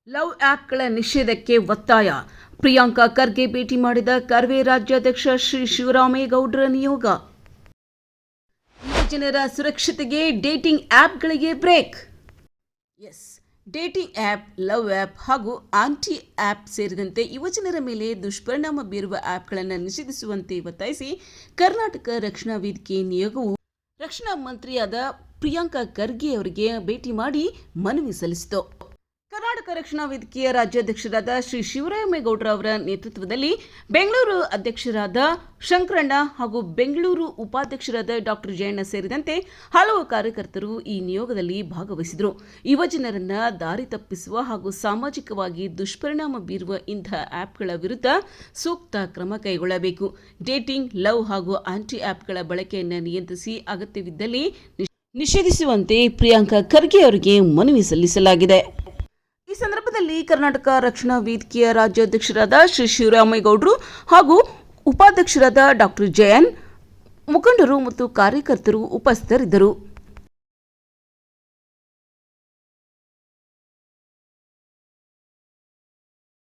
Love ಆ್ಯಪ್ಗಳ ನಿಷೇಧಕ್ಕೆ ಒತ್ತಾಯ. ಪ್ರಿಯಾಂಕಾ ಖರ್ಗೆ ಭೇಟಿ ಮಾಡಿದ ಕರ್ವೆ ರಾಜ್ಯಾಧ್ಯಕ್ಷ ಶ್ರೀ ಶಿವರಾಮೇಗೌಡರ ನಿಯೋಗ. ಯುವಜನರ ಸುರಕ್ಷತೆಗೆ ಡೇಟಿಂಗ್ ಆ್ಯಪ್ಗಳಿಗೆ break. Dating app, love app ಹಾಗೂ ಆಂಟಿ ಆ್ಯಪ್ ಸೇರಿದಂತೆ ಯುವಜನರ ಮೇಲೆ ದುಷ್ಪರಿಣಾಮ ಬೀರುವ ಆ್ಯಪ್ಗಳನ್ನು ನಿಷೇಧಿಸುವಂತೆ ಒತ್ತಾಯಿಸಿ ಕರ್ನಾಟಕ ರಕ್ಷಣಾ ವೇದಿಕೆ ನಿಯೋಗವು ರಕ್ಷಣಾ ಮಂತ್ರಿಯಾದ ಪ್ರಿಯಾಂಕಾ ಖರ್ಗೆ ಅವರಿಗೆ ಭೇಟಿ ಮಾಡಿ ಮನವಿ ಸಲ್ಲಿಸಿತು. ಕರ್ನಾಟಕ ರಕ್ಷಣಾ ವೇದಿಕೆಯ ರಾಜ್ಯಾಧ್ಯಕ್ಷರಾದ ಶ್ರೀ ಶಿವರಾಮೇಗೌಡರ ಅವರ ನೇತೃತ್ವದಲ್ಲಿ ಬೆಂಗಳೂರು ಅಧ್ಯಕ್ಷರಾದ ಶಂಕರಣ್ಣ ಹಾಗೂ ಬೆಂಗಳೂರು ಉಪಾಧ್ಯಕ್ಷರಾದ ಡಾಕ್ಟರ್ ಜಯಣ್ಣ ಸೇರಿದಂತೆ ಹಲವು ಕಾರ್ಯಕರ್ತರು ಈ ನಿಯೋಗದಲ್ಲಿ ಭಾಗವಹಿಸಿದರು. ಯುವಜನರನ್ನ ದಾರಿ ತಪ್ಪಿಸುವ ಹಾಗೂ ಸಾಮಾಜಿಕವಾಗಿ ದುಷ್ಪರಿಣಾಮ ಬೀರುವ ಇಂತಹ ಆ್ಯಪ್ಗಳ ವಿರುದ್ಧ ಸೂಕ್ತ ಕ್ರಮ ಕೈಗೊಳ್ಳಬೇಕು. ಡೇಟಿಂಗ್, ಲವ್ ಹಾಗೂ ಆಂಟಿ ಆ್ಯಪ್ಗಳ ಬಳಕೆಯನ್ನು ನಿಯಂತ್ರಿಸಿ ಅಗತ್ಯವಿದ್ದಲ್ಲಿ ನಿಷೇಧಿಸುವಂತೆ ಪ್ರಿಯಾಂಕಾ ಖರ್ಗೆ ಅವರಿಗೆ ಮನವಿ ಸಲ್ಲಿಸಲಾಗಿದೆ. ಈ ಸಂದರ್ಭದಲ್ಲಿ ಕರ್ನಾಟಕ ರಕ್ಷಣಾ ವೇದಿಕೆಯ ರಾಜ್ಯಾಧ್ಯಕ್ಷರಾದ ಶ್ರೀ ಶಿವರಾಮೇಗೌಡರು ಹಾಗೂ ಉಪಾಧ್ಯಕ್ಷರಾದ ಡಾಕ್ಟರ್ ಜಯನ್, ಮುಖಂಡರು ಮತ್ತು ಕಾರ್ಯಕರ್ತರು ಉಪಸ್ಥಿತರಿದ್ದರು.